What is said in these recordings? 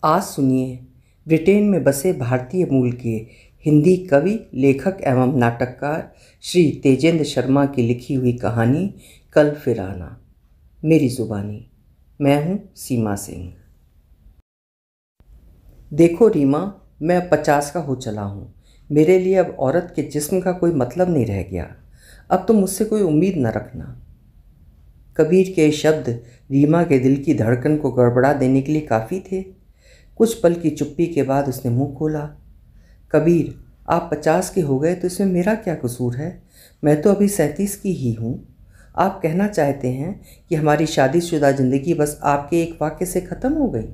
आज सुनिए ब्रिटेन में बसे भारतीय मूल के हिंदी कवि, लेखक एवं नाटककार श्री तेजेंद्र शर्मा की लिखी हुई कहानी कल फिर आना। मेरी ज़ुबानी। मैं हूँ सीमा सिंह। देखो रीमा, मैं अब 50 का हो चला हूँ। मेरे लिए अब औरत के जिस्म का कोई मतलब नहीं रह गया। अब तुम मुझसे कोई उम्मीद न रखना। कबीर के शब्द रीमा के दिल की धड़कन को गड़बड़ा देने के लिए काफ़ी थे। कुछ पल की चुप्पी के बाद उसने मुंह खोला। कबीर, आप 50 के हो गए तो इसमें मेरा क्या कसूर है? मैं तो अभी 37 की ही हूँ। आप कहना चाहते हैं कि हमारी शादीशुदा ज़िंदगी बस आपके एक वाक्य से ख़त्म हो गई?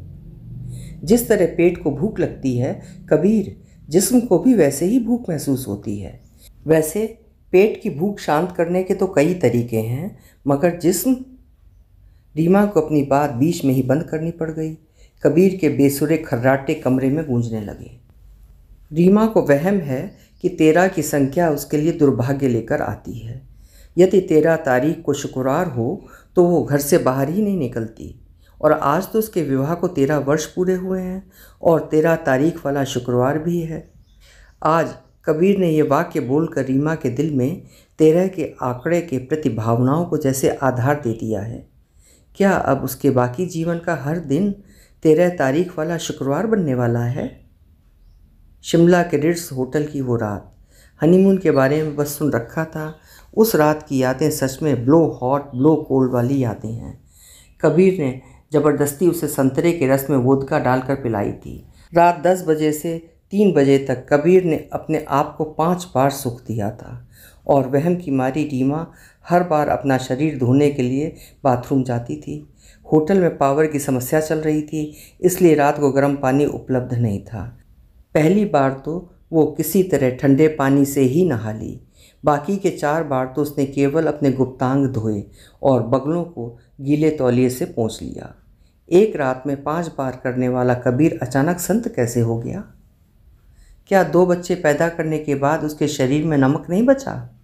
जिस तरह पेट को भूख लगती है कबीर, जिस्म को भी वैसे ही भूख महसूस होती है। वैसे पेट की भूख शांत करने के तो कई तरीके हैं, मगर जिस्म। रीमा को अपनी बात बीच में ही बंद करनी पड़ गई। कबीर के बेसुरे खर्राटे कमरे में गूंजने लगे। रीमा को वहम है कि 13 की संख्या उसके लिए दुर्भाग्य लेकर आती है। यदि 13 तारीख को शुक्रवार हो तो वो घर से बाहर ही नहीं निकलती। और आज तो उसके विवाह को 13 वर्ष पूरे हुए हैं और 13 तारीख वाला शुक्रवार भी है। आज कबीर ने यह वाक्य बोलकर रीमा के दिल में 13 के आंकड़े के प्रति भावनाओं को जैसे आधार दे दिया है। क्या अब उसके बाकी जीवन का हर दिन 13 तारीख वाला शुक्रवार बनने वाला है? शिमला के रिट्स होटल की वो रात, हनीमून के बारे में बस सुन रखा था। उस रात की यादें सच में ब्लो हॉट ब्लो कोल्ड वाली यादें हैं। कबीर ने ज़बरदस्ती उसे संतरे के रस में वोदका डालकर पिलाई थी। रात 10 बजे से 3 बजे तक कबीर ने अपने आप को 5 बार सुख दिया था और वहम की मारी रीमा हर बार अपना शरीर धोने के लिए बाथरूम जाती थी। होटल में पावर की समस्या चल रही थी, इसलिए रात को गर्म पानी उपलब्ध नहीं था। पहली बार तो वो किसी तरह ठंडे पानी से ही नहा ली। बाकी के 4 बार तो उसने केवल अपने गुप्तांग धोए और बगलों को गीले तौलिए से पोंछ लिया। एक रात में 5 बार करने वाला कबीर अचानक संत कैसे हो गया? क्या 2 बच्चे पैदा करने के बाद उसके शरीर में नमक नहीं बचा?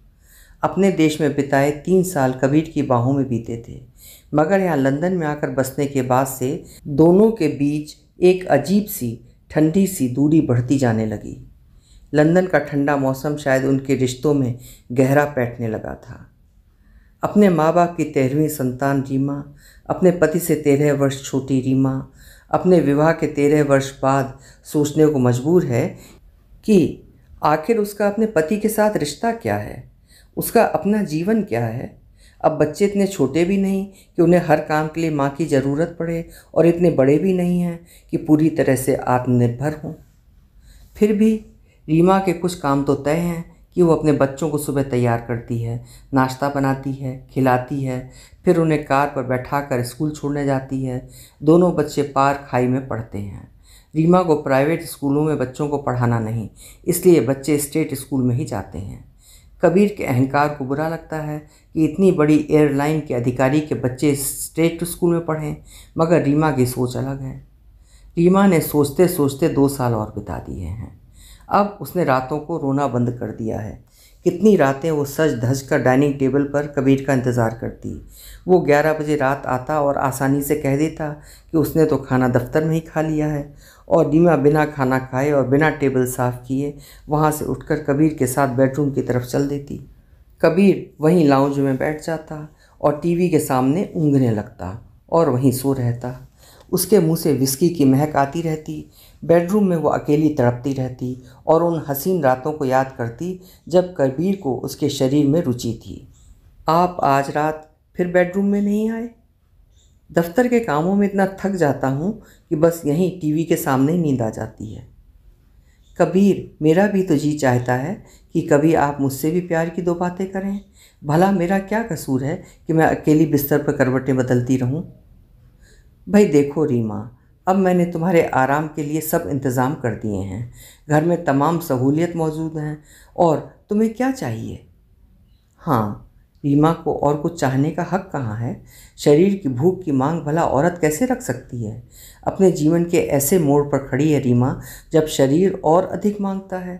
अपने देश में बिताए 3 साल कबीर की बाहों में बीते थे, मगर यहाँ लंदन में आकर बसने के बाद से दोनों के बीच एक अजीब सी ठंडी सी दूरी बढ़ती जाने लगी। लंदन का ठंडा मौसम शायद उनके रिश्तों में गहरा बैठने लगा था। अपने माँ बाप की 13वीं संतान रीमा, अपने पति से 13 वर्ष छोटी रीमा, अपने विवाह के 13 वर्ष बाद सोचने को मजबूर है कि आखिर उसका अपने पति के साथ रिश्ता क्या है, उसका अपना जीवन क्या है। अब बच्चे इतने छोटे भी नहीं कि उन्हें हर काम के लिए माँ की ज़रूरत पड़े और इतने बड़े भी नहीं हैं कि पूरी तरह से आत्मनिर्भर हों। फिर भी रीमा के कुछ काम तो तय हैं कि वो अपने बच्चों को सुबह तैयार करती है, नाश्ता बनाती है, खिलाती है, फिर उन्हें कार पर बैठाकर स्कूल छोड़ने जाती है। दोनों बच्चे पार खाई में पढ़ते हैं। रीमा को प्राइवेट स्कूलों में बच्चों को पढ़ाना नहीं, इसलिए बच्चे स्टेट स्कूल में ही जाते हैं। कबीर के अहंकार को बुरा लगता है कि इतनी बड़ी एयरलाइन के अधिकारी के बच्चे स्टेट स्कूल में पढ़ें, मगर रीमा की सोच अलग है। रीमा ने सोचते सोचते 2 साल और बिता दिए हैं। अब उसने रातों को रोना बंद कर दिया है। कितनी रातें वो सज धज कर डाइनिंग टेबल पर कबीर का इंतज़ार करती। वो 11 बजे रात आता और आसानी से कह देता कि उसने तो खाना दफ्तर में ही खा लिया है, और रीमा बिना खाना खाए और बिना टेबल साफ़ किए वहाँ से उठकर कबीर के साथ बेडरूम की तरफ चल देती। कबीर वहीं लाउंज में बैठ जाता और टीवी के सामने ऊँघने लगता और वहीं सो रहता। उसके मुंह से विस्की की महक आती रहती। बेडरूम में वो अकेली तड़पती रहती और उन हसीन रातों को याद करती जब कबीर को उसके शरीर में रुचि थी। आप आज रात फिर बेडरूम में नहीं आए? दफ्तर के कामों में इतना थक जाता हूँ कि बस यहीं टीवी के सामने ही नींद आ जाती है। कबीर, मेरा भी तो जी चाहता है कि कभी आप मुझसे भी प्यार की 2 बातें करें। भला मेरा क्या कसूर है कि मैं अकेली बिस्तर पर करवटें बदलती रहूं? भाई देखो रीमा, अब मैंने तुम्हारे आराम के लिए सब इंतज़ाम कर दिए हैं। घर में तमाम सहूलियत मौजूद हैं और तुम्हें क्या चाहिए? हाँ, रीमा को और कुछ चाहने का हक कहाँ है? शरीर की भूख की मांग भला औरत कैसे रख सकती है? अपने जीवन के ऐसे मोड़ पर खड़ी है रीमा जब शरीर और अधिक मांगता है।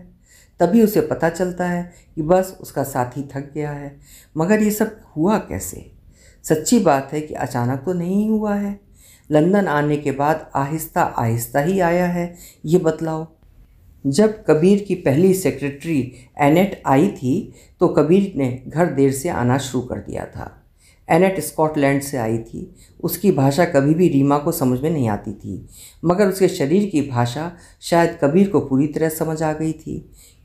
तभी उसे पता चलता है कि बस उसका साथी थक गया है। मगर ये सब हुआ कैसे? सच्ची बात है कि अचानक तो नहीं हुआ है। लंदन आने के बाद आहिस्ता आहिस्ता ही आया है ये बतलाओ। जब कबीर की पहली सेक्रेटरी एनेट आई थी तो कबीर ने घर देर से आना शुरू कर दिया था। एनेट स्कॉटलैंड से आई थी। उसकी भाषा कभी भी रीमा को समझ में नहीं आती थी, मगर उसके शरीर की भाषा शायद कबीर को पूरी तरह समझ आ गई थी।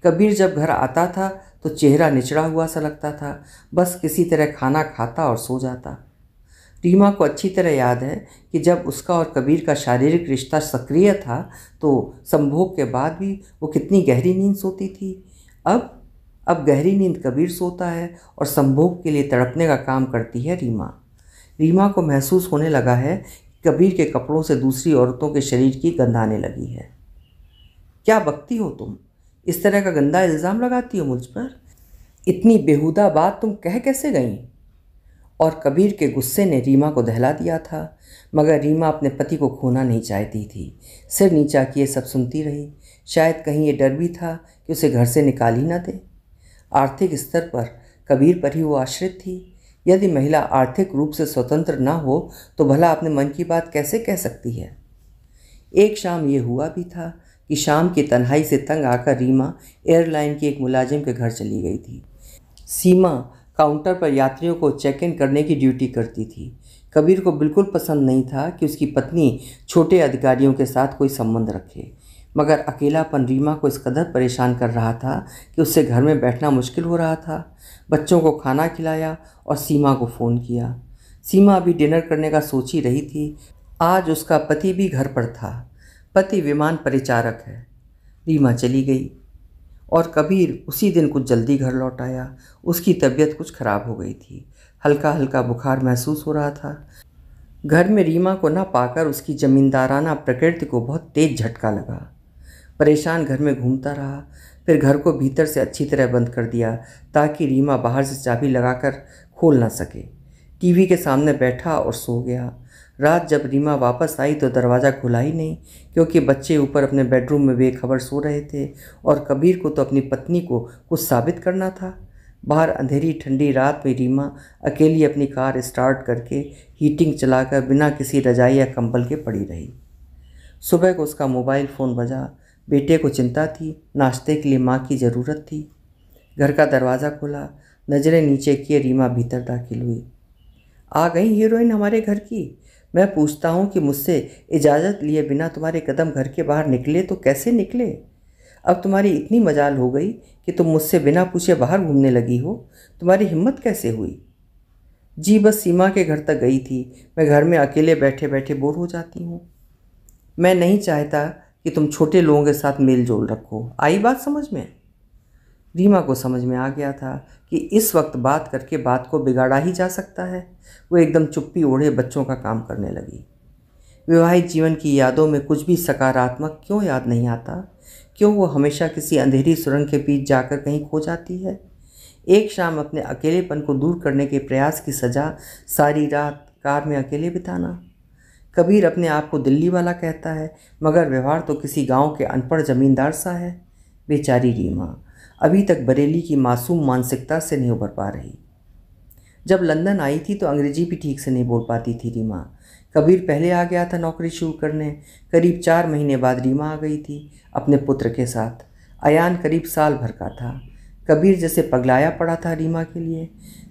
कबीर जब घर आता था तो चेहरा निचड़ा हुआ सा लगता था, बस किसी तरह खाना खाता और सो जाता। रीमा को अच्छी तरह याद है कि जब उसका और कबीर का शारीरिक रिश्ता सक्रिय था तो संभोग के बाद भी वो कितनी गहरी नींद सोती थी। अब गहरी नींद कबीर सोता है और संभोग के लिए तड़पने का काम करती है रीमा। रीमा को महसूस होने लगा है कि कबीर के कपड़ों से दूसरी औरतों के शरीर की गंध आने लगी है। क्या बकती हो तुम? इस तरह का गंदा इल्ज़ाम लगाती हो मुझ पर? इतनी बेहुदा बात तुम कह कैसे गई? और कबीर के गुस्से ने रीमा को दहला दिया था, मगर रीमा अपने पति को खोना नहीं चाहती थी। सिर नीचा किए सब सुनती रही। शायद कहीं ये डर भी था कि उसे घर से निकाल ही न दे। आर्थिक स्तर पर कबीर पर ही वो आश्रित थी। यदि महिला आर्थिक रूप से स्वतंत्र न हो तो भला अपने मन की बात कैसे कह सकती है। एक शाम ये हुआ भी था कि शाम की तन्हाई से तंग आकर रीमा एयरलाइन की एक मुलाजिम के घर चली गई थी। सीमा काउंटर पर यात्रियों को चेक इन करने की ड्यूटी करती थी। कबीर को बिल्कुल पसंद नहीं था कि उसकी पत्नी छोटे अधिकारियों के साथ कोई संबंध रखे, मगर अकेलापन रीमा को इस कदर परेशान कर रहा था कि उससे घर में बैठना मुश्किल हो रहा था। बच्चों को खाना खिलाया और सीमा को फ़ोन किया। सीमा अभी डिनर करने का सोच ही रही थी। आज उसका पति भी घर पर था। पति विमान परिचारक है। रीमा चली गई और कबीर उसी दिन कुछ जल्दी घर लौट आया। उसकी तबीयत कुछ ख़राब हो गई थी। हल्का हल्का बुखार महसूस हो रहा था। घर में रीमा को न पाकर उसकी ज़मींदाराना प्रकृति को बहुत तेज झटका लगा। परेशान घर में घूमता रहा, फिर घर को भीतर से अच्छी तरह बंद कर दिया ताकि रीमा बाहर से चाबी लगाकर खोल ना सके। टीवी के सामने बैठा और सो गया। रात जब रीमा वापस आई तो दरवाज़ा खुला ही नहीं, क्योंकि बच्चे ऊपर अपने बेडरूम में बेखबर सो रहे थे और कबीर को तो अपनी पत्नी को कुछ साबित करना था। बाहर अंधेरी ठंडी रात में रीमा अकेली अपनी कार स्टार्ट करके हीटिंग चलाकर बिना किसी रजाई या कंबल के पड़ी रही। सुबह को उसका मोबाइल फ़ोन बजा। बेटे को चिंता थी, नाश्ते के लिए माँ की ज़रूरत थी। घर का दरवाज़ा खोला, नज़रें नीचे किए रीमा भीतर दाखिल हुई। आ गई हीरोइन हमारे घर की। मैं पूछता हूँ कि मुझसे इजाज़त लिए बिना तुम्हारे कदम घर के बाहर निकले तो कैसे निकले? अब तुम्हारी इतनी मजाल हो गई कि तुम मुझसे बिना पूछे बाहर घूमने लगी हो। तुम्हारी हिम्मत कैसे हुई? जी बस सीमा के घर तक गई थी। मैं घर में अकेले बैठे बैठे बोर हो जाती हूँ। मैं नहीं चाहता कि तुम छोटे लोगों के साथ मेल जोल रखो। आई बात समझ में? रीमा को समझ में आ गया था कि इस वक्त बात करके बात को बिगाड़ा ही जा सकता है। वो एकदम चुप्पी ओढ़े बच्चों का काम करने लगी। विवाहित जीवन की यादों में कुछ भी सकारात्मक क्यों याद नहीं आता? क्यों वो हमेशा किसी अंधेरी सुरंग के बीच जाकर कहीं खो जाती है? एक शाम अपने अकेलेपन को दूर करने के प्रयास की सज़ा सारी रात कार में अकेले बिताना। कबीर अपने आप को दिल्ली वाला कहता है, मगर व्यवहार तो किसी गांव के अनपढ़ जमींदार सा है। बेचारी रीमा अभी तक बरेली की मासूम मानसिकता से नहीं उभर पा रही। जब लंदन आई थी तो अंग्रेजी भी ठीक से नहीं बोल पाती थी रीमा। कबीर पहले आ गया था नौकरी शुरू करने। करीब 4 महीने बाद रीमा आ गई थी अपने पुत्र के साथ। अयान करीब साल भर का था। कबीर जैसे पगलाया पड़ा था रीमा के लिए।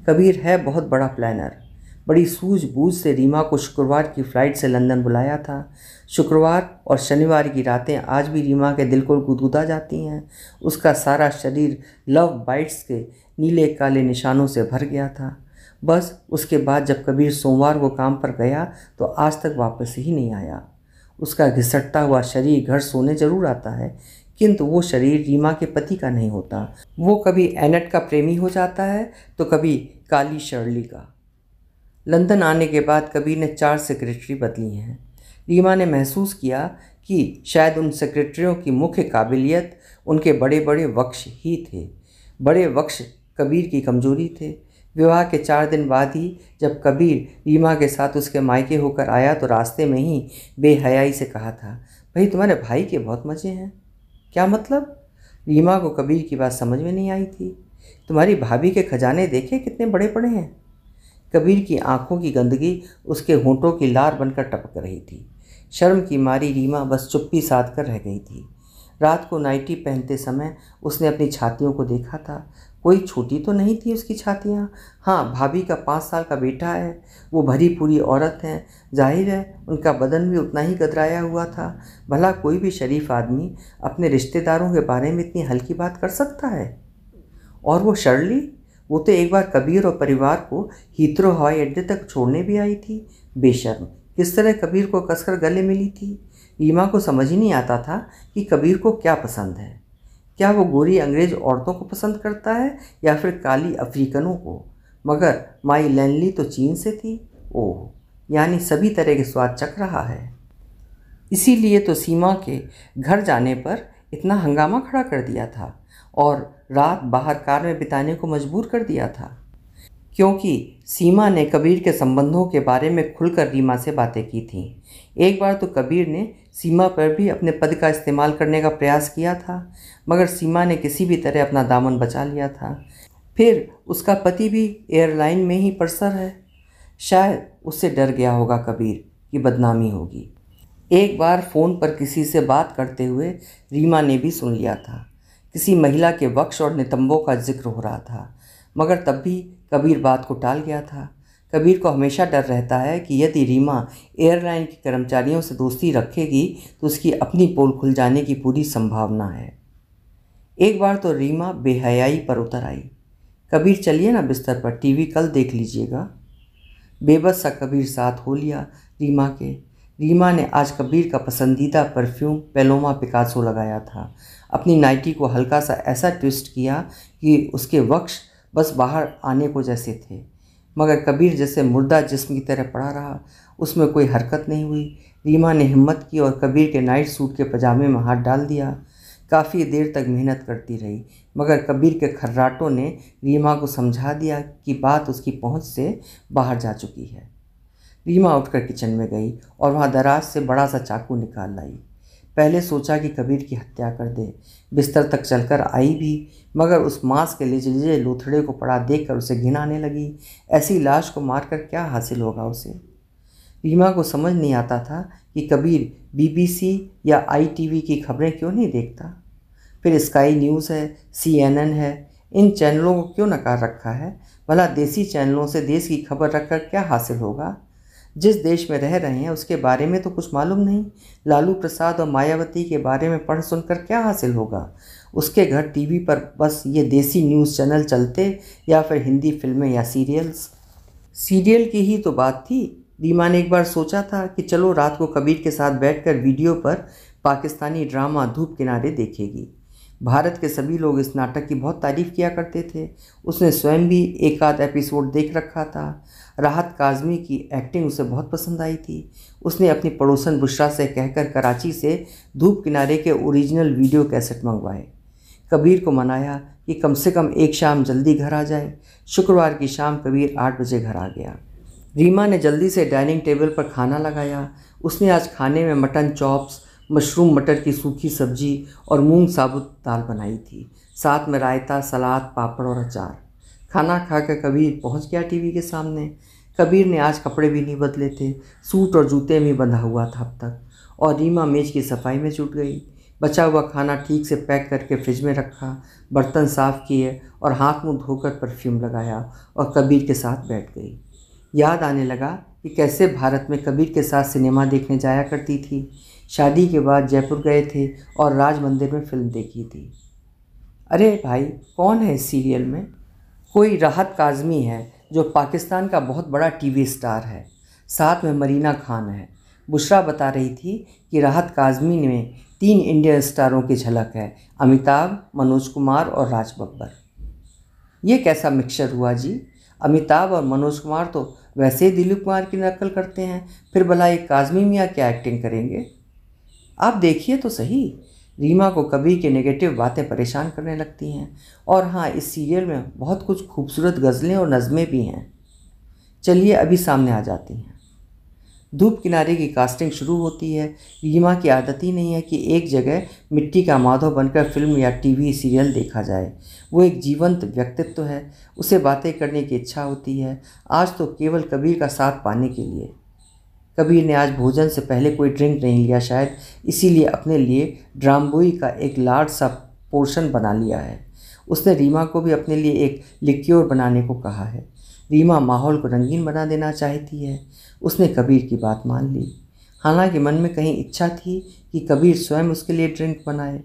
कबीर है बहुत बड़ा प्लानर। बड़ी सूझबूझ से रीमा को शुक्रवार की फ़्लाइट से लंदन बुलाया था। शुक्रवार और शनिवार की रातें आज भी रीमा के दिल को गुदगुदा जाती हैं। उसका सारा शरीर लव बाइट्स के नीले काले निशानों से भर गया था। बस उसके बाद जब कबीर सोमवार को काम पर गया तो आज तक वापस ही नहीं आया। उसका घिसटता हुआ शरीर घर सोने जरूर आता है, किंतु वो शरीर रीमा के पति का नहीं होता। वो कभी एनेट का प्रेमी हो जाता है तो कभी काली शर्ली का। लंदन आने के बाद कबीर ने 4 सेक्रेटरी बदली हैं। रीमा ने महसूस किया कि शायद उन सेक्रेटरियों की मुख्य काबिलियत उनके बड़े बड़े वक्ष ही थे। बड़े वक्ष कबीर की कमजोरी थे। विवाह के 4 दिन बाद ही जब कबीर रीमा के साथ उसके मायके होकर आया तो रास्ते में ही बेहयाई से कहा था, भाई तुम्हारे भाई के बहुत मज़े हैं। क्या मतलब? रीमा को कबीर की बात समझ में नहीं आई थी। तुम्हारी भाभी के खजाने देखे कितने बड़े बड़े हैं। कबीर की आंखों की गंदगी उसके होंठों की लार बनकर टपक रही थी। शर्म की मारी रीमा बस चुप्पी साध कर रह गई थी। रात को नाइटी पहनते समय उसने अपनी छातियों को देखा था। कोई छोटी तो नहीं थी उसकी छातियाँ। हाँ, भाभी का 5 साल का बेटा है, वो भरी पूरी औरत हैं। जाहिर है उनका बदन भी उतना ही गदराया हुआ था। भला कोई भी शरीफ आदमी अपने रिश्तेदारों के बारे में इतनी हल्की बात कर सकता है? और वो शर्ली, वो तो एक बार कबीर और परिवार को हीथ्रो हवाई अड्डे तक छोड़ने भी आई थी। बेशर्म, किस तरह कबीर को कसकर गले मिली थी। रीमा को समझ ही नहीं आता था कि कबीर को क्या पसंद है। क्या वो गोरी अंग्रेज औरतों को पसंद करता है या फिर काली अफ्रीकनों को? मगर माई लैनली तो चीन से थी। ओह, यानी सभी तरह के स्वाद चख रहा है। इसीलिए तो सीमा के घर जाने पर इतना हंगामा खड़ा कर दिया था और रात बाहर कार में बिताने को मजबूर कर दिया था, क्योंकि सीमा ने कबीर के संबंधों के बारे में खुलकर रीमा से बातें की थीं। एक बार तो कबीर ने सीमा पर भी अपने पद का इस्तेमाल करने का प्रयास किया था, मगर सीमा ने किसी भी तरह अपना दामन बचा लिया था। फिर उसका पति भी एयरलाइन में ही परसर है। शायद उससे डर गया होगा कबीर कि बदनामी होगी। एक बार फ़ोन पर किसी से बात करते हुए रीमा ने भी सुन लिया था। किसी महिला के वक्ष और नितंबों का जिक्र हो रहा था, मगर तब भी कबीर बात को टाल गया था। कबीर को हमेशा डर रहता है कि यदि रीमा एयरलाइन के कर्मचारियों से दोस्ती रखेगी तो उसकी अपनी पोल खुल जाने की पूरी संभावना है। एक बार तो रीमा बेहयाई पर उतर आई। कबीर, चलिए ना बिस्तर पर, टीवी कल देख लीजिएगा। बेबस सा कबीर साथ हो लिया रीमा के। रीमा ने आज कबीर का पसंदीदा परफ्यूम पेलोमा पिकासो लगाया था। अपनी नाइटी को हल्का सा ऐसा ट्विस्ट किया कि उसके वक्ष बस बाहर आने को जैसे थे, मगर कबीर जैसे मुर्दा जिस्म की तरह पड़ा रहा। उसमें कोई हरकत नहीं हुई। रीमा ने हिम्मत की और कबीर के नाइट सूट के पजामे में हाथ डाल दिया। काफ़ी देर तक मेहनत करती रही, मगर कबीर के खर्राटों ने रीमा को समझा दिया कि बात उसकी पहुंच से बाहर जा चुकी है। रीमा उठकर किचन में गई और वहां दराज से बड़ा सा चाकू निकाल लाई। पहले सोचा कि कबीर की हत्या कर दे। बिस्तर तक चलकर आई भी, मगर उस मांस के लिजे लोथड़े को पड़ा देखकर उसे घिन आने लगी। ऐसी लाश को मारकर क्या हासिल होगा उसे? रीमा को समझ नहीं आता था कि कबीर बीबीसी या आईटीवी की खबरें क्यों नहीं देखता। फिर स्काई न्यूज़ है, CNN है, इन चैनलों को क्यों नकार रखा है? भला देसी चैनलों से देश की खबर रखकर क्या हासिल होगा? जिस देश में रह रहे हैं उसके बारे में तो कुछ मालूम नहीं। लालू प्रसाद और मायावती के बारे में पढ़ सुनकर क्या हासिल होगा? उसके घर टीवी पर बस ये देसी न्यूज़ चैनल चलते या फिर हिंदी फिल्में या सीरियल्स। सीरियल की ही तो बात थी। रीमा ने एक बार सोचा था कि चलो रात को कबीर के साथ बैठकर वीडियो पर पाकिस्तानी ड्रामा धूप किनारे देखेगी। भारत के सभी लोग इस नाटक की बहुत तारीफ़ किया करते थे। उसने स्वयं भी एक आध एपिसोड देख रखा था। राहत काज़मी की एक्टिंग उसे बहुत पसंद आई थी। उसने अपनी पड़ोसन बुशरा से कहकर कराची से धूप किनारे के ओरिजिनल वीडियो कैसेट मंगवाए। कबीर को मनाया कि कम से कम एक शाम जल्दी घर आ जाए। शुक्रवार की शाम कबीर 8 बजे घर आ गया। रीमा ने जल्दी से डाइनिंग टेबल पर खाना लगाया। उसने आज खाने में मटन चॉप्स, मशरूम मटर की सूखी सब्जी और मूंग साबुत दाल बनाई थी, साथ में रायता, सलाद, पापड़ और अचार। खाना खाकर कबीर पहुंच गया टीवी के सामने। कबीर ने आज कपड़े भी नहीं बदले थे, सूट और जूते में बंधा हुआ था अब तक, और रीमा मेज की सफाई में जुट गई। बचा हुआ खाना ठीक से पैक करके फ्रिज में रखा, बर्तन साफ़ किए और हाथ मुंह धोकर परफ्यूम लगाया और कबीर के साथ बैठ गई। याद आने लगा कि कैसे भारत में कबीर के साथ सिनेमा देखने जाया करती थी। शादी के बाद जयपुर गए थे और राज मंदिर में फ़िल्म देखी थी। अरे भाई, कौन है इस सीरियल में? कोई राहत काज़मी है जो पाकिस्तान का बहुत बड़ा टीवी स्टार है। साथ में मरीना खान है। बुशरा बता रही थी कि राहत काज़मी में 3 इंडियन स्टारों की झलक है, अमिताभ, मनोज कुमार और राज बब्बर। ये कैसा मिक्सचर हुआ जी? अमिताभ और मनोज कुमार तो वैसे ही दिलीप कुमार की नकल करते हैं, फिर भला ये काज़मी मियाँ क्या एक्टिंग करेंगे? आप देखिए तो सही। रीमा को कबीर की नेगेटिव बातें परेशान करने लगती हैं। और हाँ, इस सीरियल में बहुत कुछ खूबसूरत गज़लें और नज़में भी हैं। चलिए अभी सामने आ जाती हैं। धूप किनारे की कास्टिंग शुरू होती है। रीमा की आदत ही नहीं है कि एक जगह मिट्टी का माधव बनकर फिल्म या टीवी सीरियल देखा जाए। वो एक जीवंत व्यक्तित्व है, उसे बातें करने की इच्छा होती है, आज तो केवल कबीर का साथ पाने के लिए। कबीर ने आज भोजन से पहले कोई ड्रिंक नहीं लिया, शायद इसीलिए अपने लिए ड्रामबोई का एक लार्ज सा पोर्शन बना लिया है। उसने रीमा को भी अपने लिए एक लिक्योर बनाने को कहा है। रीमा माहौल को रंगीन बना देना चाहती है। उसने कबीर की बात मान ली, हालांकि मन में कहीं इच्छा थी कि कबीर स्वयं उसके लिए ड्रिंक बनाए।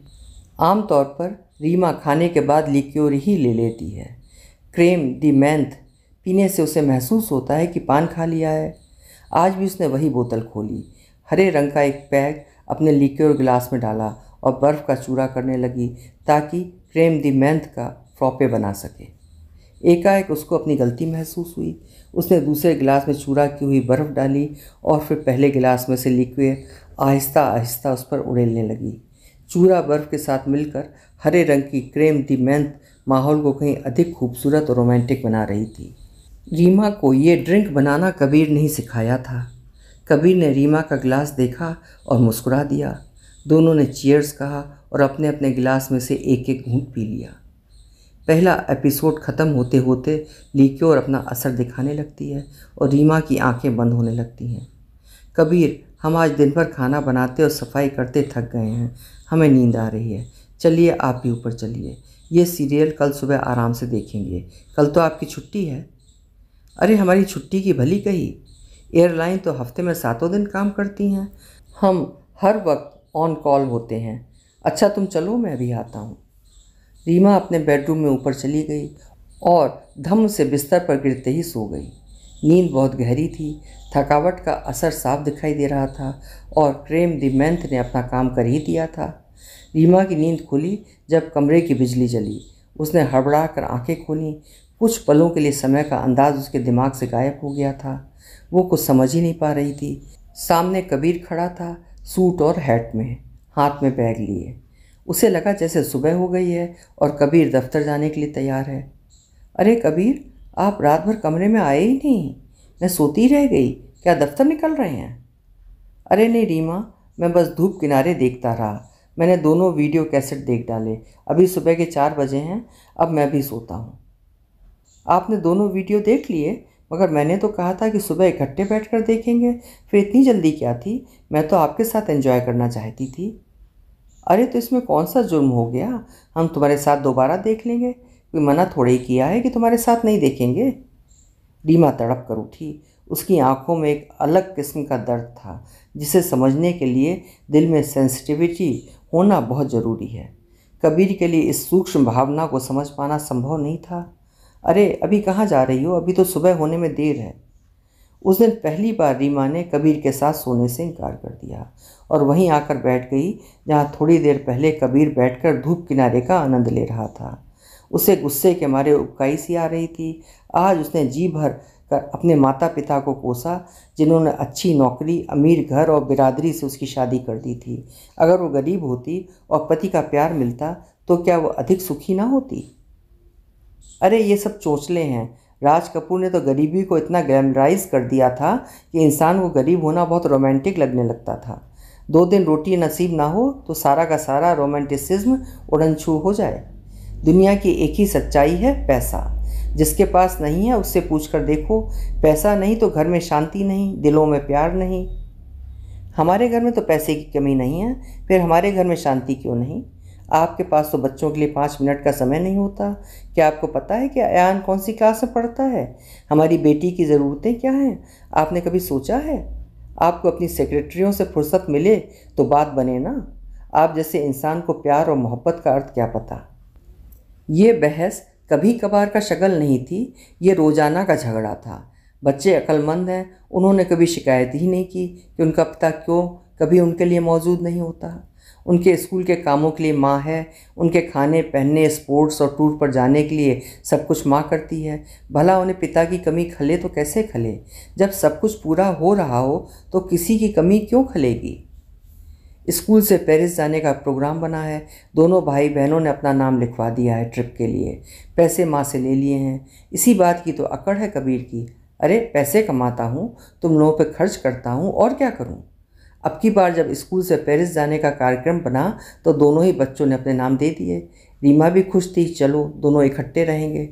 आमतौर पर रीमा खाने के बाद लिक्योर ही ले लेती है। क्रेम दी मेंथ पीने से उसे महसूस होता है कि पान खा लिया है। आज भी उसने वही बोतल खोली, हरे रंग का एक पैक अपने लिक्योर गिलास में डाला और बर्फ़ का चूरा करने लगी ताकि क्रेम दी मेंथ का फ्रॉपे बना सके। एकाएक उसको अपनी गलती महसूस हुई। उसने दूसरे गिलास में चूरा की हुई बर्फ़ डाली और फिर पहले गिलास में से लिक्विड आहिस्ता आहिस्ता उस पर उड़ेलने लगी। चूरा बर्फ़ के साथ मिलकर हरे रंग की क्रेम दी मेंथ माहौल को कहीं अधिक खूबसूरत और रोमांटिक बना रही थी। रीमा को ये ड्रिंक बनाना कबीर ने ही सिखाया था। कबीर ने रीमा का गिलास देखा और मुस्कुरा दिया। दोनों ने चीयर्स कहा और अपने अपने गिलास में से एक एक घूंट पी लिया। पहला एपिसोड ख़त्म होते होते लिक्योर अपना असर दिखाने लगती है और रीमा की आंखें बंद होने लगती हैं। कबीर, हम आज दिन भर खाना बनाते और सफाई करते थक गए हैं, हमें नींद आ रही है, चलिए आप भी ऊपर चलिए, ये सीरियल कल सुबह आराम से देखेंगे, कल तो आपकी छुट्टी है। अरे हमारी छुट्टी की भली कही, एयरलाइन तो हफ्ते में 7 दिन काम करती हैं, हम हर वक्त ऑन कॉल होते हैं। अच्छा तुम चलो, मैं अभी आता हूँ। रीमा अपने बेडरूम में ऊपर चली गई और धम से बिस्तर पर गिरते ही सो गई। नींद बहुत गहरी थी, थकावट का असर साफ दिखाई दे रहा था और क्रेम दी मेंथ ने अपना काम कर ही दिया था। रीमा की नींद खुली जब कमरे की बिजली जली। उसने हड़बड़ा कर आँखें खोलीं। कुछ पलों के लिए समय का अंदाज उसके दिमाग से गायब हो गया था। वो कुछ समझ ही नहीं पा रही थी। सामने कबीर खड़ा था, सूट और हैट में, हाथ में बैग लिए। उसे लगा जैसे सुबह हो गई है और कबीर दफ्तर जाने के लिए तैयार है। अरे कबीर, आप रात भर कमरे में आए ही नहीं, मैं सोती रह गई, क्या दफ्तर निकल रहे हैं? अरे नहीं रीमा, मैं बस धूप किनारे देखता रहा, मैंने दोनों वीडियो कैसेट देख डाले, अभी सुबह के 4 बजे हैं, अब मैं भी सोता हूँ। आपने दोनों वीडियो देख लिए, मगर मैंने तो कहा था कि सुबह इकट्ठे बैठकर देखेंगे, फिर इतनी जल्दी क्या थी? मैं तो आपके साथ एंजॉय करना चाहती थी। अरे तो इसमें कौन सा जुर्म हो गया, हम तुम्हारे साथ दोबारा देख लेंगे, कोई मना थोड़े ही किया है कि तुम्हारे साथ नहीं देखेंगे। रीमा तड़प कर उठी। उसकी आंखों में एक अलग किस्म का दर्द था जिसे समझने के लिए दिल में सेंसिटिविटी होना बहुत ज़रूरी है। कबीर के लिए इस सूक्ष्म भावना को समझ पाना संभव नहीं था। अरे अभी कहाँ जा रही हो, अभी तो सुबह होने में देर है। उस दिन पहली बार रीमा ने कबीर के साथ सोने से इनकार कर दिया और वहीं आकर बैठ गई जहाँ थोड़ी देर पहले कबीर बैठकर धूप किनारे का आनंद ले रहा था। उसे गुस्से के मारे उबकाई सी आ रही थी। आज उसने जी भर कर अपने माता पिता को कोसा जिन्होंने अच्छी नौकरी, अमीर घर और बिरादरी से उसकी शादी कर दी थी। अगर वो गरीब होती और पति का प्यार मिलता तो क्या वो अधिक सुखी ना होती? अरे ये सब चोंचले हैं। राज कपूर ने तो गरीबी को इतना ग्लैमराइज कर दिया था कि इंसान को गरीब होना बहुत रोमांटिक लगने लगता था। 2 दिन रोटी नसीब ना हो तो सारा का सारा रोमांटिसिज्म उड़नछू हो जाए। दुनिया की एक ही सच्चाई है, पैसा। जिसके पास नहीं है उससे पूछ कर देखो, पैसा नहीं तो घर में शांति नहीं, दिलों में प्यार नहीं। हमारे घर में तो पैसे की कमी नहीं है, फिर हमारे घर में शांति क्यों नहीं? आपके पास तो बच्चों के लिए 5 मिनट का समय नहीं होता। क्या आपको पता है कि अयान कौन सी क्लास में पढ़ता है? हमारी बेटी की ज़रूरतें क्या हैं? आपने कभी सोचा है? आपको अपनी सेक्रेटरियों से फुर्सत मिले तो बात बने ना। आप जैसे इंसान को प्यार और मोहब्बत का अर्थ क्या पता? ये बहस कभी कभार का शगल नहीं थी, ये रोज़ाना का झगड़ा था। बच्चे अक्लमंद हैं, उन्होंने कभी शिकायत ही नहीं की कि उनका पिता क्यों कभी उनके लिए मौजूद नहीं होता। उनके स्कूल के कामों के लिए माँ है, उनके खाने पहनने, स्पोर्ट्स और टूर पर जाने के लिए सब कुछ माँ करती है। भला उन्हें पिता की कमी खले तो कैसे खले? जब सब कुछ पूरा हो रहा हो तो किसी की कमी क्यों खलेगी? स्कूल से पेरिस जाने का प्रोग्राम बना है। दोनों भाई बहनों ने अपना नाम लिखवा दिया है ट्रिप के लिए। पैसे माँ से ले लिए हैं। इसी बात की तो अकड़ है कबीर की। अरे पैसे कमाता हूँ, तुम लोगों पे खर्च करता हूँ, और क्या करूँ। अब की बार जब स्कूल से पेरिस जाने का कार्यक्रम बना तो दोनों ही बच्चों ने अपने नाम दे दिए। रीमा भी खुश थी, चलो दोनों इकट्ठे रहेंगे।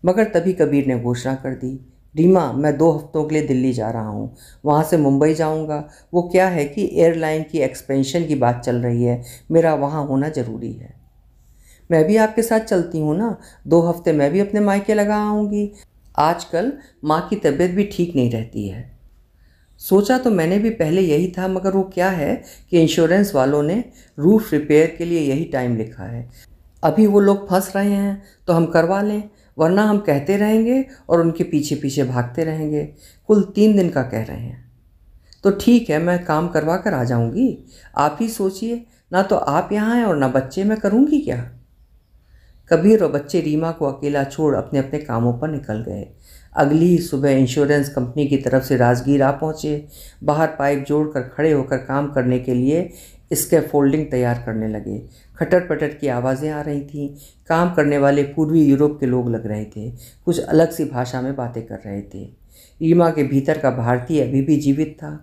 मगर तभी कबीर ने घोषणा कर दी, रीमा मैं 2 हफ्तों के लिए दिल्ली जा रहा हूँ, वहाँ से मुंबई जाऊँगा। वो क्या है कि एयरलाइन की एक्सपेंशन की बात चल रही है, मेरा वहाँ होना ज़रूरी है। मैं भी आपके साथ चलती हूँ ना, 2 हफ्ते मैं भी अपने मायके लगा आऊँगी। आजकल माँ की तबीयत भी ठीक नहीं रहती है। सोचा तो मैंने भी पहले यही था, मगर वो क्या है कि इंश्योरेंस वालों ने रूफ रिपेयर के लिए यही टाइम लिखा है। अभी वो लोग फंस रहे हैं तो हम करवा लें, वरना हम कहते रहेंगे और उनके पीछे पीछे भागते रहेंगे। कुल 3 दिन का कह रहे हैं। तो ठीक है, मैं काम करवा कर आ जाऊंगी। आप ही सोचिए, ना तो आप यहाँ हैं और ना बच्चे, मैं करूँगी क्या। कबीर और बच्चे रीमा को अकेला छोड़ अपने अपने कामों पर निकल गए। अगली ही सुबह इंश्योरेंस कंपनी की तरफ से राजगीर आ पहुँचे। बाहर पाइप जोड़कर खड़े होकर काम करने के लिए इसके फोल्डिंग तैयार करने लगे। खटर पटर की आवाज़ें आ रही थीं। काम करने वाले पूर्वी यूरोप के लोग लग रहे थे, कुछ अलग सी भाषा में बातें कर रहे थे। रीमा के भीतर का भारतीय अभी भी जीवित था।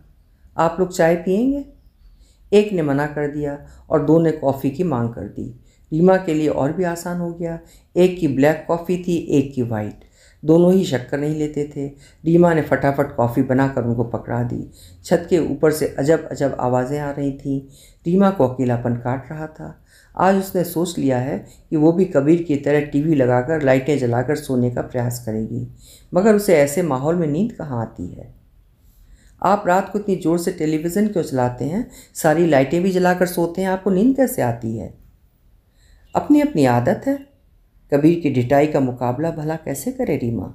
आप लोग चाय पियेंगे? एक ने मना कर दिया और 2 ने कॉफ़ी की मांग कर दी। रीमा के लिए और भी आसान हो गया। एक की ब्लैक कॉफ़ी थी, एक की वाइट। दोनों ही शक्कर नहीं लेते थे। रीमा ने फटाफट कॉफ़ी बनाकर उनको पकड़ा दी। छत के ऊपर से अजब अजब आवाज़ें आ रही थीं। रीमा को अकेलापन काट रहा था। आज उसने सोच लिया है कि वो भी कबीर की तरह टीवी लगाकर लाइटें जलाकर सोने का प्रयास करेगी, मगर उसे ऐसे माहौल में नींद कहाँ आती है। आप रात को इतनी ज़ोर से टेलीविज़न क्यों चलाते हैं? सारी लाइटें भी जलाकर सोते हैं, आपको नींद कैसे आती है? अपनी अपनी आदत है। कबीर की ढिठाई का मुकाबला भला कैसे करे रीमा।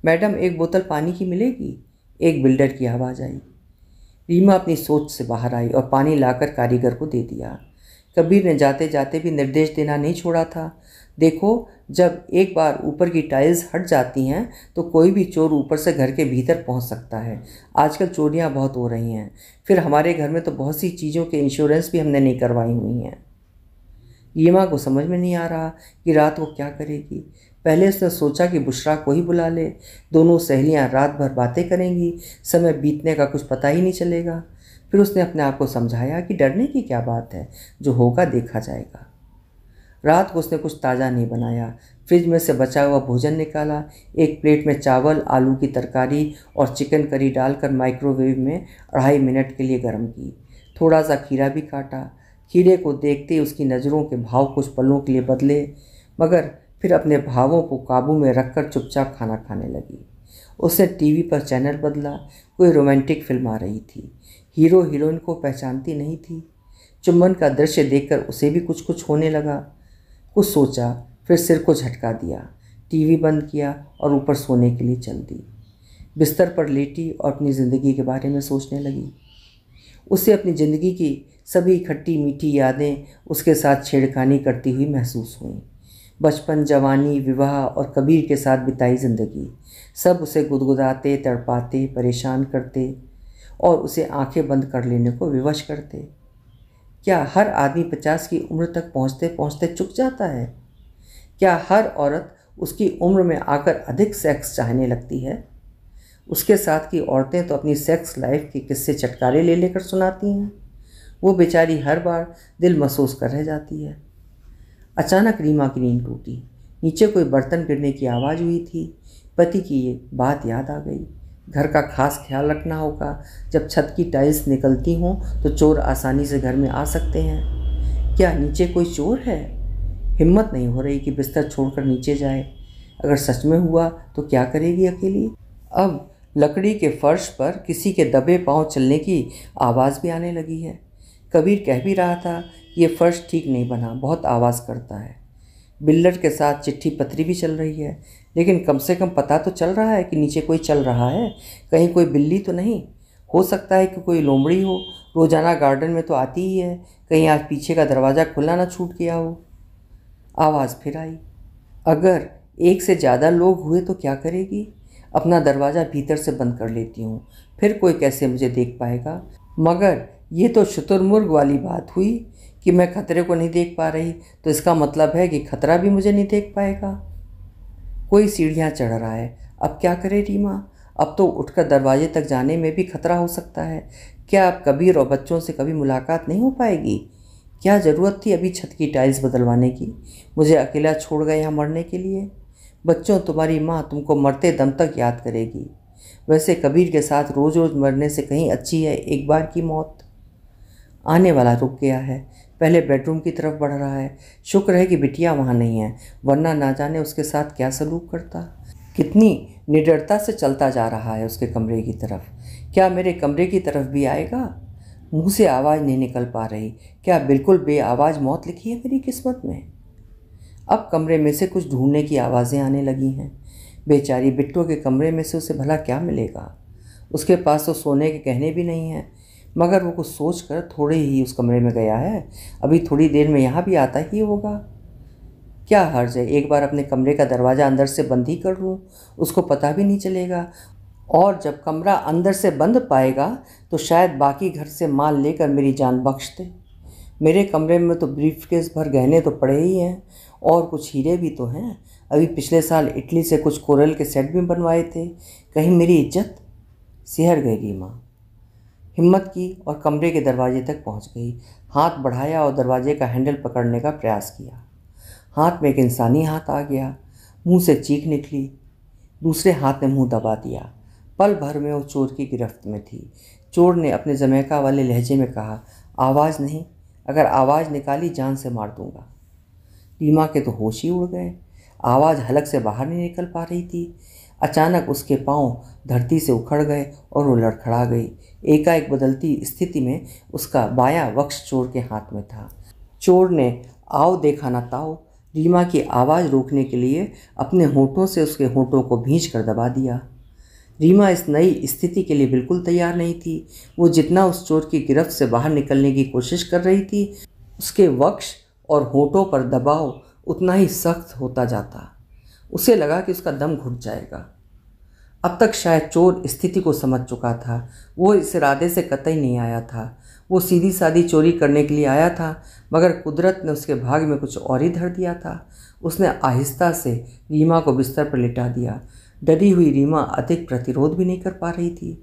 मैडम, एक बोतल पानी की मिलेगी? एक बिल्डर की आवाज़ आई। रीमा अपनी सोच से बाहर आई और पानी लाकर कारीगर को दे दिया। कबीर ने जाते जाते भी निर्देश देना नहीं छोड़ा था। देखो, जब एक बार ऊपर की टाइल्स हट जाती हैं तो कोई भी चोर ऊपर से घर के भीतर पहुंच सकता है। आजकल चोरियां बहुत हो रही हैं। फिर हमारे घर में तो बहुत सी चीज़ों के इंश्योरेंस भी हमने नहीं करवाई हुई हैं। रीमा को समझ में नहीं आ रहा कि रात वो क्या करेगी। पहले उसने सोचा कि बुशरा को ही बुला ले, दोनों सहेलियां रात भर बातें करेंगी, समय बीतने का कुछ पता ही नहीं चलेगा। फिर उसने अपने आप को समझाया कि डरने की क्या बात है, जो होगा देखा जाएगा। रात को उसने कुछ ताज़ा नहीं बनाया। फ्रिज में से बचा हुआ भोजन निकाला। एक प्लेट में चावल, आलू की तरकारी और चिकन करी डालकर माइक्रोवेव में 2.5 मिनट के लिए गर्म की। थोड़ा सा खीरा भी काटा। खीरे को देखते ही उसकी नज़रों के भाव कुछ पलों के लिए बदले, मगर फिर अपने भावों को काबू में रखकर चुपचाप खाना खाने लगी। उसने टीवी पर चैनल बदला। कोई रोमांटिक फिल्म आ रही थी। हीरो हीरोइन को पहचानती नहीं थी। चुम्बन का दृश्य देखकर उसे भी कुछ कुछ होने लगा। कुछ सोचा, फिर सिर को झटका दिया, टीवी बंद किया और ऊपर सोने के लिए चल दी। बिस्तर पर लेटी और अपनी ज़िंदगी के बारे में सोचने लगी। उसे अपनी ज़िंदगी की सभी खट्टी मीठी यादें उसके साथ छेड़खानी करती हुई महसूस हुईं। बचपन, जवानी, विवाह और कबीर के साथ बिताई ज़िंदगी, सब उसे गुदगुदाते, तड़पाते, परेशान करते और उसे आंखें बंद कर लेने को विवश करते। क्या हर आदमी 50 की उम्र तक पहुँचते पहुँचते चुक जाता है? क्या हर औरत उसकी उम्र में आकर अधिक सेक्स चाहने लगती है? उसके साथ की औरतें तो अपनी सेक्स लाइफ के किस्से चटकारे ले लेकर सुनाती हैं। वो बेचारी हर बार दिल महसूस कर रह जाती है। अचानक रीमा की नींद टूटी। नीचे कोई बर्तन गिरने की आवाज़ हुई थी। पति की ये बात याद आ गई। घर का खास ख्याल रखना होगा। जब छत की टाइल्स निकलती हों तो चोर आसानी से घर में आ सकते हैं। क्या नीचे कोई चोर है? हिम्मत नहीं हो रही कि बिस्तर छोड़कर नीचे जाए। अगर सच में हुआ तो क्या करेगी अकेली? अब लकड़ी के फर्श पर किसी के दबे पांव चलने की आवाज़ भी आने लगी है। कबीर कह भी रहा था, ये फर्श ठीक नहीं बना, बहुत आवाज़ करता है। बिल्डर के साथ चिट्ठी पत्री भी चल रही है, लेकिन कम से कम पता तो चल रहा है कि नीचे कोई चल रहा है। कहीं कोई बिल्ली तो नहीं? हो सकता है कि कोई लोमड़ी हो, रोज़ाना गार्डन में तो आती ही है। कहीं आज पीछे का दरवाज़ा खुला ना छूट गया हो। आवाज़ फिर आई। अगर एक से ज़्यादा लोग हुए तो क्या करेगी? अपना दरवाज़ा भीतर से बंद कर लेती हूँ, फिर कोई कैसे मुझे देख पाएगा। मगर ये तो शुतुरमुर्ग वाली बात हुई कि मैं खतरे को नहीं देख पा रही, तो इसका मतलब है कि खतरा भी मुझे नहीं देख पाएगा। कोई सीढ़ियाँ चढ़ रहा है। अब क्या करे रीमा? अब तो उठकर दरवाजे तक जाने में भी खतरा हो सकता है। क्या अब कबीर और बच्चों से कभी मुलाकात नहीं हो पाएगी? क्या ज़रूरत थी अभी छत की टाइल्स बदलवाने की, मुझे अकेला छोड़ गए यहाँ मरने के लिए? बच्चों, तुम्हारी माँ तुमको मरते दम तक याद करेगी। वैसे कबीर के साथ रोज़ रोज़ मरने से कहीं अच्छी है एक बार की मौत। आने वाला रुक गया है, पहले बेडरूम की तरफ बढ़ रहा है। शुक्र है कि बिटिया वहाँ नहीं है, वरना ना जाने उसके साथ क्या सलूक करता। कितनी निडरता से चलता जा रहा है उसके कमरे की तरफ। क्या मेरे कमरे की तरफ भी आएगा? मुंह से आवाज़ नहीं निकल पा रही। क्या बिल्कुल बेआवाज़ मौत लिखी है मेरी किस्मत में? अब कमरे में से कुछ ढूंढने की आवाज़ें आने लगी हैं। बेचारी बिट्टू के कमरे में से उसे भला क्या मिलेगा? उसके पास तो सोने के गहने भी नहीं हैं, मगर वो कुछ सोच कर थोड़े ही उस कमरे में गया है, अभी थोड़ी देर में यहाँ भी आता ही होगा। क्या हर्ज है, एक बार अपने कमरे का दरवाज़ा अंदर से बंद ही कर लूँ, उसको पता भी नहीं चलेगा। और जब कमरा अंदर से बंद पाएगा तो शायद बाकी घर से माल लेकर मेरी जान बख्श दे। मेरे कमरे में तो ब्रीफकेस भर गहने तो पड़े ही हैं, और कुछ हीरे भी तो हैं। अभी पिछले साल इटली से कुछ कोरल के सेट भी बनवाए थे। कहीं मेरी इज्जत? सिहर गई रीमा। हिम्मत की और कमरे के दरवाजे तक पहुंच गई। हाथ बढ़ाया और दरवाजे का हैंडल पकड़ने का प्रयास किया। हाथ में एक इंसानी हाथ आ गया। मुंह से चीख निकली। दूसरे हाथ ने मुंह दबा दिया। पल भर में वो चोर की गिरफ्त में थी। चोर ने अपने जमैका वाले लहजे में कहा, आवाज़ नहीं, अगर आवाज़ निकाली जान से मार दूंगा। रीमा के तो होश ही उड़ गए। आवाज़ हलक से बाहर नहीं निकल पा रही थी। अचानक उसके पांव धरती से उखड़ गए और वो लड़खड़ा गई। एकाएक बदलती स्थिति में उसका बायां वक्ष चोर के हाथ में था। चोर ने आओ देखा ना ताओ रीमा की आवाज़ रोकने के लिए अपने होठों से उसके होठों को भींच कर दबा दिया। रीमा इस नई स्थिति के लिए बिल्कुल तैयार नहीं थी। वो जितना उस चोर की गिरफ्त से बाहर निकलने की कोशिश कर रही थी, उसके वक्ष और होठों पर दबाव उतना ही सख्त होता जाता। उसे लगा कि उसका दम घुट जाएगा। अब तक शायद चोर स्थिति को समझ चुका था। वो इस इरादे से कतई नहीं आया था। वो सीधी सादी चोरी करने के लिए आया था, मगर कुदरत ने उसके भाग्य में कुछ और ही धर दिया था। उसने आहिस्ता से रीमा को बिस्तर पर लिटा दिया। डरी हुई रीमा अधिक प्रतिरोध भी नहीं कर पा रही थी।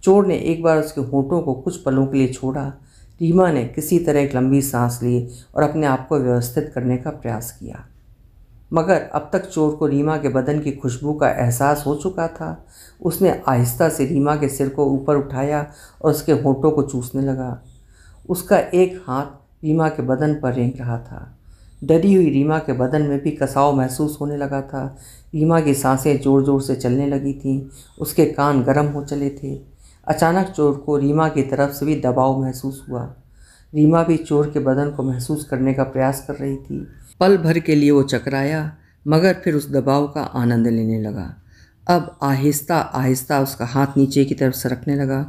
चोर ने एक बार उसके होठों को कुछ पलों के लिए छोड़ा। रीमा ने किसी तरह एक लंबी सांस ली और अपने आप को व्यवस्थित करने का प्रयास किया, मगर अब तक चोर को रीमा के बदन की खुशबू का एहसास हो चुका था। उसने आहिस्ता से रीमा के सिर को ऊपर उठाया और उसके होठों को चूसने लगा। उसका एक हाथ रीमा के बदन पर रेंग रहा था। डरी हुई रीमा के बदन में भी कसाव महसूस होने लगा था। रीमा की सांसें ज़ोर ज़ोर से चलने लगी थीं। उसके कान गर्म हो चले थे। अचानक चोर को रीमा की तरफ से भी दबाव महसूस हुआ। रीमा भी चोर के बदन को महसूस करने का प्रयास कर रही थी। पल भर के लिए वो चकराया, मगर फिर उस दबाव का आनंद लेने लगा। अब आहिस्ता आहिस्ता उसका हाथ नीचे की तरफ सरकने लगा।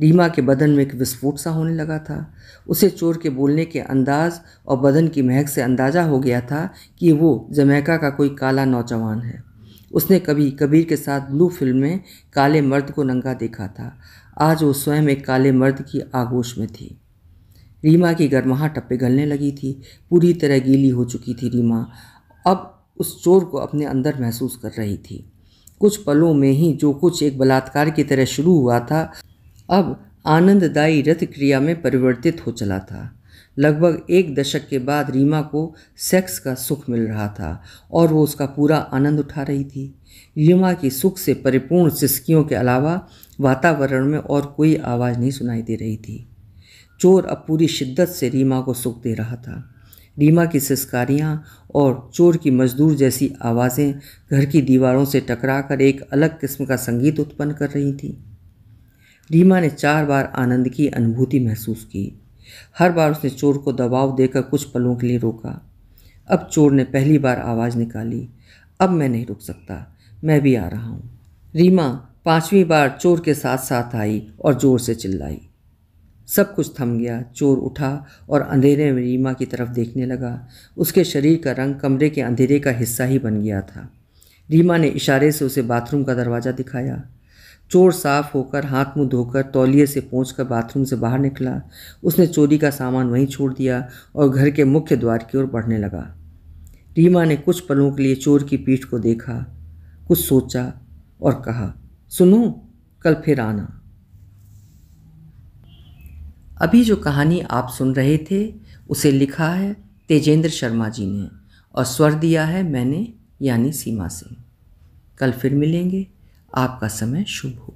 रीमा के बदन में एक विस्फोट सा होने लगा था। उसे चोर के बोलने के अंदाज और बदन की महक से अंदाज़ा हो गया था कि वो जमैका का कोई काला नौजवान है। उसने कभी कबीर के साथ ब्लू फिल्म में काले मर्द को नंगा देखा था। आज वो स्वयं एक काले मर्द की आगोश में थी। रीमा की गर्माहट अब पिघलने लगी थी। पूरी तरह गीली हो चुकी थी रीमा। अब उस चोर को अपने अंदर महसूस कर रही थी। कुछ पलों में ही जो कुछ एक बलात्कार की तरह शुरू हुआ था, अब आनंददायी रत क्रिया में परिवर्तित हो चला था। लगभग एक दशक के बाद रीमा को सेक्स का सुख मिल रहा था और वो उसका पूरा आनंद उठा रही थी। रीमा की सुख से परिपूर्ण सिसकियों के अलावा वातावरण में और कोई आवाज़ नहीं सुनाई दे रही थी। चोर अब पूरी शिद्दत से रीमा को सुख दे रहा था। रीमा की सिसकारियाँ और चोर की मजदूर जैसी आवाज़ें घर की दीवारों से टकराकर एक अलग किस्म का संगीत उत्पन्न कर रही थी। रीमा ने 4 बार आनंद की अनुभूति महसूस की। हर बार उसने चोर को दबाव देकर कुछ पलों के लिए रोका। अब चोर ने पहली बार आवाज़ निकाली, अब मैं नहीं रुक सकता, मैं भी आ रहा हूँ। रीमा 5वीं बार चोर के साथ साथ आई और ज़ोर से चिल्लाई। सब कुछ थम गया। चोर उठा और अंधेरे में रीमा की तरफ देखने लगा। उसके शरीर का रंग कमरे के अंधेरे का हिस्सा ही बन गया था। रीमा ने इशारे से उसे बाथरूम का दरवाज़ा दिखाया। चोर साफ होकर हाथ मुंह धोकर तौलिए से पोंछकर बाथरूम से बाहर निकला। उसने चोरी का सामान वहीं छोड़ दिया और घर के मुख्य द्वार की ओर बढ़ने लगा। रीमा ने कुछ पलों के लिए चोर की पीठ को देखा, कुछ सोचा और कहा, सुनो, कल फिर आना। अभी जो कहानी आप सुन रहे थे उसे लिखा है तेजेंद्र शर्मा जी ने और स्वर दिया है मैंने, यानी सीमा सिंह। कल फिर मिलेंगे। आपका समय शुभ हो।